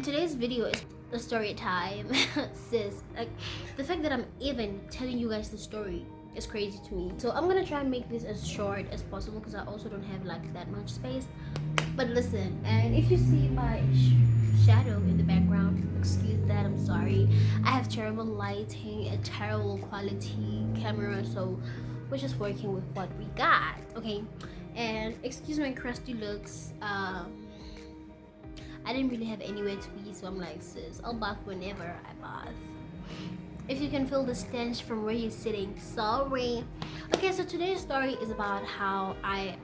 today's video is a story time. Sis, like the fact that I'm even telling you guys the story is crazy to me. So I'm gonna try and make this as short as possible because I also don't have like that much space. But listen, and if you see my shadow in the background, excuse that, I'm sorry. I have terrible lighting, a terrible quality camera, so we're just working with what we got, okay? And excuse my crusty looks. I didn't really have anywhere to be, so I'm like, sis, I'll bath whenever I bath. If you can feel the stench from where you're sitting, sorry. Okay, so today's story is about how I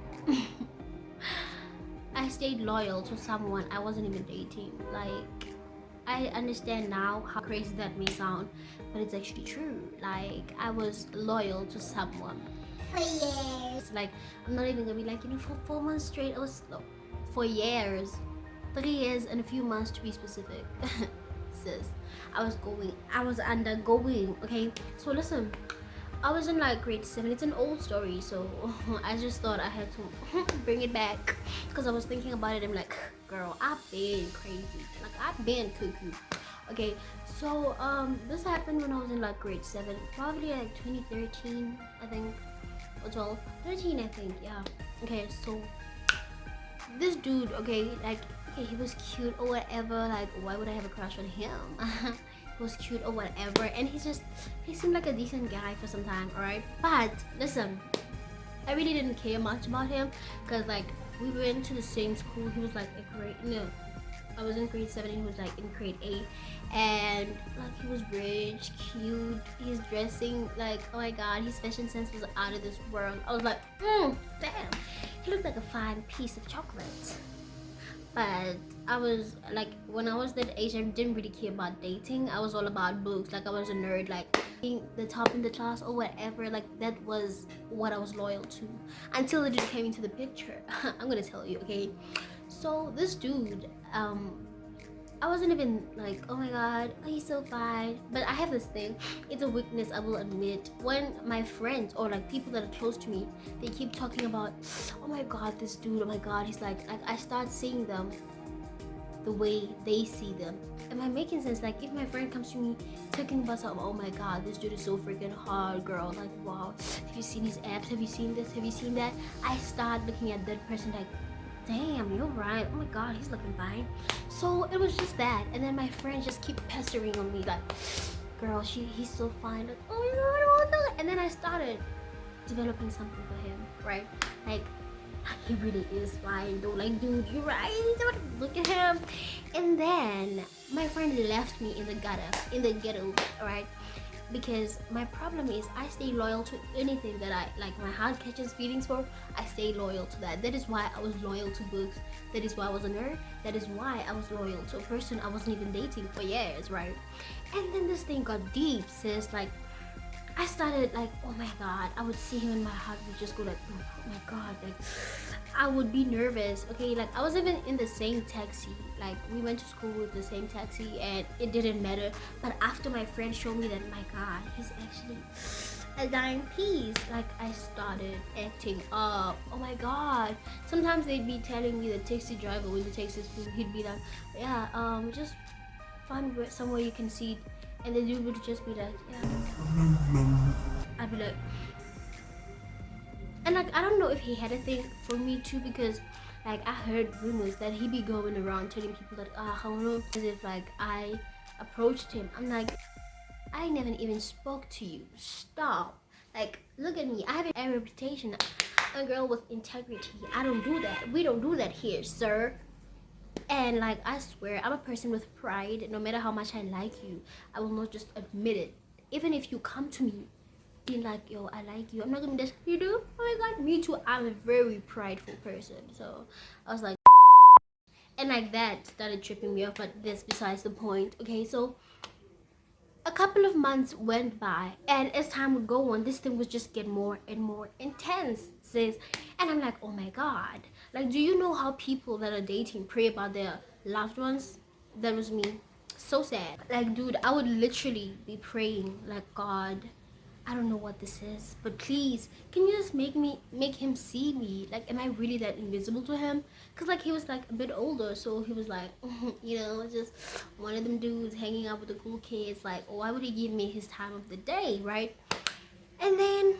I stayed loyal to someone I wasn't even dating. Like, I understand now how crazy that may sound, but it's actually true. Like, I was loyal to someone for years. Like, I'm not even gonna be like, for 4 months straight. I was for years, 3 years and a few months to be specific. Sis, I was undergoing. Okay, so listen, I was in like grade 7. It's an old story, so I just thought I had to bring it back because I was thinking about it. I'm like, girl, I've been crazy. Like, I've been cuckoo. Okay, so this happened when I was in like grade 7, probably like 2013, I think, or 12, 13, I think. Yeah. Okay, so this dude, okay, like, okay, he was cute or whatever. Like, why would I have a crush on him? He was cute or whatever, and he seemed like a decent guy for some time, alright? But listen, I really didn't care much about him because like we went to the same school. He was like a grade, no, I was in grade 7 and he was like in grade 8, and like he was rich, cute, his dressing, like, oh my god, his fashion sense was out of this world. I was like, damn, he looked like a fine piece of chocolate. But I was like, when I was that age, I didn't really care about dating. I was all about books. Like, I was a nerd, like being the top in the class or whatever. Like, that was what I was loyal to until it came into the picture. I'm gonna tell you, okay? So this dude, I wasn't even like, oh my god, oh, he's so fine. But I have this thing, it's a weakness, I will admit. When my friends or like people that are close to me, they keep talking about, oh my god, this dude, oh my god, he's like I start seeing them the way they see them. Am I making sense? Like, if my friend comes to me talking about something, oh my god, this dude is so freaking hard, girl, like, wow, have you seen his abs, have you seen this, have you seen that? I start looking at that person like, damn, you're right, oh my god, he's looking fine. So it was just that, and then my friends just keep pestering on me like, girl, he's so fine, like, oh my god, and then I started developing something for him, right? Like, he really is fine though, like, dude, you're right, look at him. And then my friend left me in the ghetto, all right? Because my problem is I stay loyal to anything that I like, my heart catches feelings for. I stay loyal to that. That is why I was loyal to books. That is why I was a nerd. That is why I was loyal to a person I wasn't even dating for years, right? And then this thing got deep, sis. Like, I started like, oh my god, I would see him and my heart would just go like, oh my god, like, I would be nervous, okay? Like, I was even in the same taxi, like, we went to school with the same taxi and it didn't matter. But after my friend showed me that, my god, he's actually a dying piece, like, I started acting up. Oh my god, sometimes they'd be telling me, the taxi driver, when the taxi is full, he'd be like, yeah, just find somewhere you can see. And the dude would just be like, yeah. I'd be like, and like, I don't know if he had a thing for me too, because like, I heard rumors that he be going around telling people that, as if like I approached him. I'm like, I never even spoke to you. Stop. Like, look at me. I have a reputation. I'm a girl with integrity. I don't do that. We don't do that here, sir. And like, I swear, I'm a person with pride. No matter how much I like you, I will not just admit it. Even if you come to me being like, yo, I like you, I'm not gonna be just, you do? Oh my god, me too. I'm a very prideful person. So I was like, and like, that started tripping me off, but this besides the point. Okay, so a couple of months went by, and as time would go on, this thing was just get more and more intense, sis. And I'm like, oh my god, like, do you know how people that are dating pray about their loved ones? That was me. So sad. Like, dude, I would literally be praying like, God, I don't know what this is, but please, can you just make him see me? Like, am I really that invisible to him? Cause like he was like a bit older, so he was like, just one of them dudes hanging out with the cool kids. Like, why would he give me his time of the day, right? And then,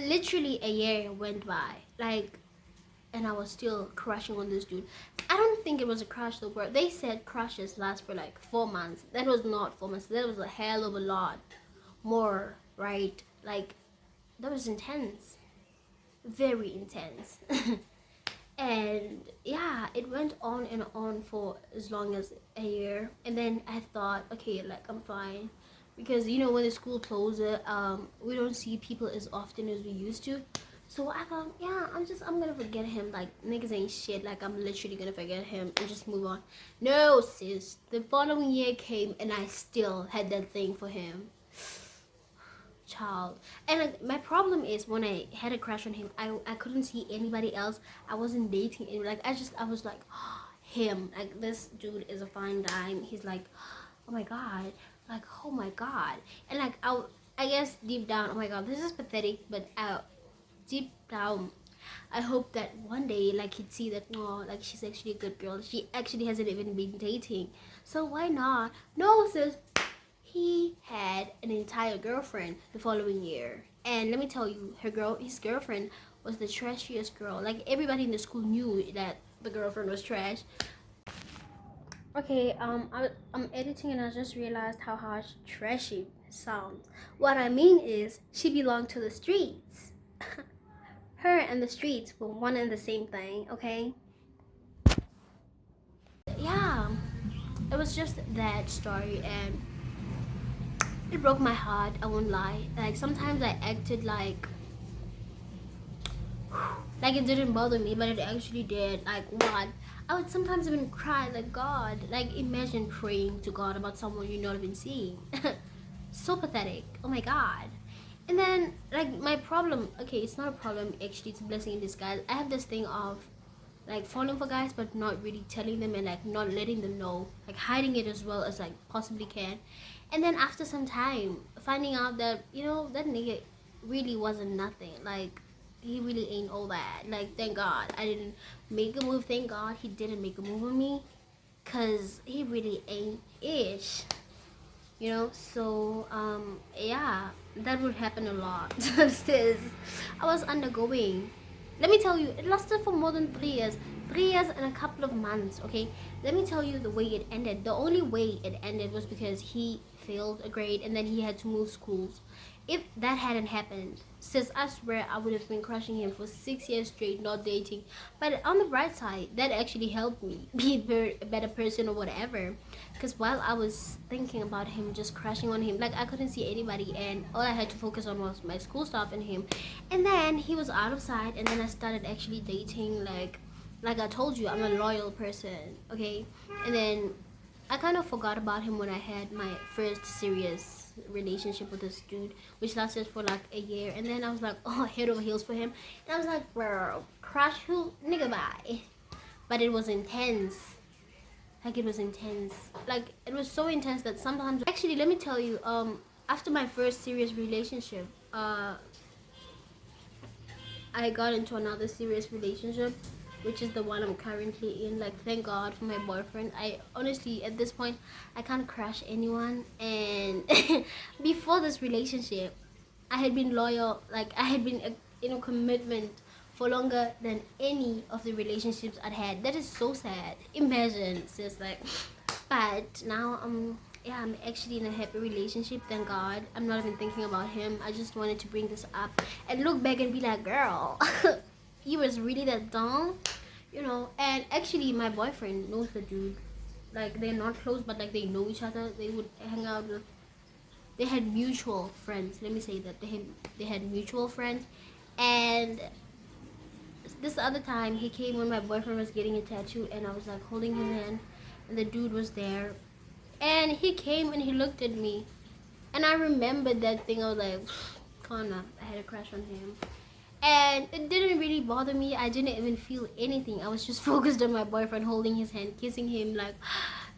literally a year went by, like, and I was still crushing on this dude. I don't think it was a crush though, bro. They said crushes last for like 4 months. That was not 4 months. That was a hell of a lot more, right? Like, that was intense, very intense. And yeah, it went on and on for as long as a year. And then I thought, okay, like, I'm fine, because when the school closes, we don't see people as often as we used to. So I thought, yeah, I'm gonna forget him. Like, niggas ain't shit. Like, I'm literally gonna forget him and just move on. No, sis. The following year came and I still had that thing for him. Child. And like, my problem is, when I had a crush on him, I couldn't see anybody else. I wasn't dating anyone. Like, I was like, him. Like, this dude is a fine dime. He's like, oh my god. Like, oh my god. And like, I guess deep down, oh my god, this is pathetic, but deep down, I hope that one day, like, he'd see that, oh, like, she's actually a good girl. She actually hasn't even been dating. So why not? No, sis. He had an entire girlfriend the following year. And let me tell you, his girlfriend was the trashiest girl. Like, everybody in the school knew that the girlfriend was trash. Okay, I'm editing and I just realized how harsh trashy sounds. What I mean is, she belonged to the streets. Her and the streets were one and the same thing, okay? Yeah, it was just that story, and it broke my heart, I won't lie. Like, sometimes I acted like it didn't bother me, but it actually did. Like, what? I would sometimes even cry, like, God. Like, imagine praying to God about someone you're not even seeing. So pathetic. Oh my God. And then, like, my problem, okay, it's not a problem, actually, it's a blessing in disguise. I have this thing of, like, falling for guys, but not really telling them, and like not letting them know, like hiding it as well as like possibly can. And then after some time, finding out that that nigga really wasn't nothing. Like, he really ain't all that. Like, thank God I didn't make a move. Thank God he didn't make a move on me, cause he really ain't ish. So yeah, that would happen a lot. Sis, I was undergoing, let me tell you, it lasted for more than 3 years. 3 years and a couple of months, okay? Let me tell you the way it ended. The only way it ended was because he failed a grade and then he had to move schools. If that hadn't happened, sis, I swear I would have been crushing him for 6 years straight, not dating. But on the bright side, that actually helped me be a better person or whatever. Because while I was thinking about him, just crushing on him, like, I couldn't see anybody, and all I had to focus on was my school stuff and him. And then he was out of sight, and then I started actually dating. Like I told you, I'm a loyal person, okay? And then I kind of forgot about him when I had my first serious relationship with this dude, which lasted for like a year. And then I was like, oh, head over heels for him. And I was like, bro, crush who? Nigga, bye. But it was intense. Like, it was intense. Like, it was so intense that sometimes... Actually, let me tell you, after my first serious relationship, I got into another serious relationship, which is the one I'm currently in. Like, thank God for my boyfriend. I honestly, at this point, I can't crush anyone. And before this relationship, I had been loyal. Like, I had been in a commitment for longer than any of the relationships I'd had. That is so sad. Imagine, sis, like. But now I'm actually in a happy relationship, thank God. I'm not even thinking about him. I just wanted to bring this up and look back and be like, girl, you was really that dumb, And actually, my boyfriend knows the dude. Like, they're not close, but like, they know each other. They would hang out with. They had mutual friends. Let me say that they had mutual friends, and this other time he came when my boyfriend was getting a tattoo, and I was like holding his hand, and the dude was there, and he came and he looked at me, and I remembered that thing. I was like, Connor, I had a crush on him. And it didn't really bother me. I didn't even feel anything. I was just focused on my boyfriend, holding his hand, kissing him, like,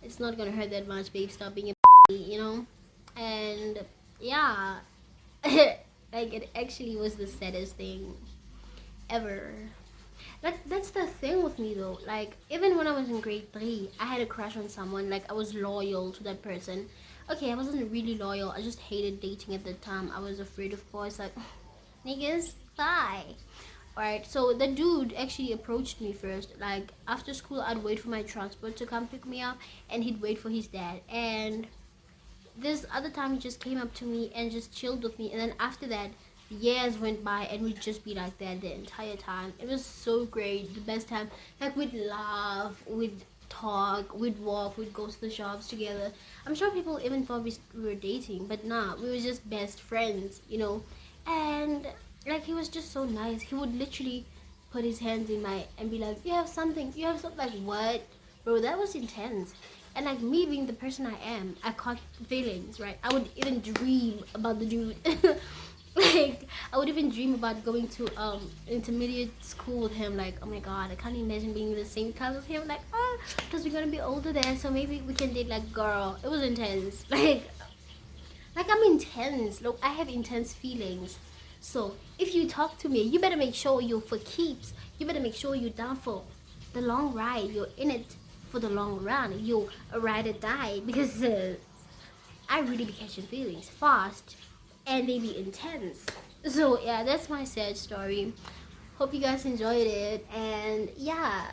it's not gonna hurt that much, babe, stop being a And yeah, Like it actually was the saddest thing ever. That's the thing with me though. Like even when I was in grade 3, I had a crush on someone. Like I was loyal to that person. Okay, I wasn't really loyal. I just hated dating at the time. I was afraid of boys. Like niggas, bye. Alright, so the dude actually approached me first. Like after school, I'd wait for my transport to come pick me up, and he'd wait for his dad. And this other time he just came up to me and just chilled with me, and then after that years went by and we'd just be like that the entire time. It was so great, the best time. Like we'd laugh, we'd talk, we'd walk, we'd go to the shops together. I'm sure people even thought we were dating, but nah, we were just best friends, you know. And like he was just so nice. He would literally put his hands in my and be like, you have something. Like what? Bro, that was intense. And like me being the person I am, I caught feelings, right? I would even dream about the dude. Like I would even dream about going to intermediate school with him. Like, oh my god, I can't imagine being in the same class as him. Like, because we're gonna be older then, so maybe we can date. Like, girl, it was intense. Like I'm intense. Look, I have intense feelings. So if you talk to me, you better make sure you're for keeps. You better make sure you're down for the long ride. You're in it for the long run. You a ride or die, because I really be catching feelings fast, and they be intense. So yeah, that's my sad story. Hope you guys enjoyed it, and yeah.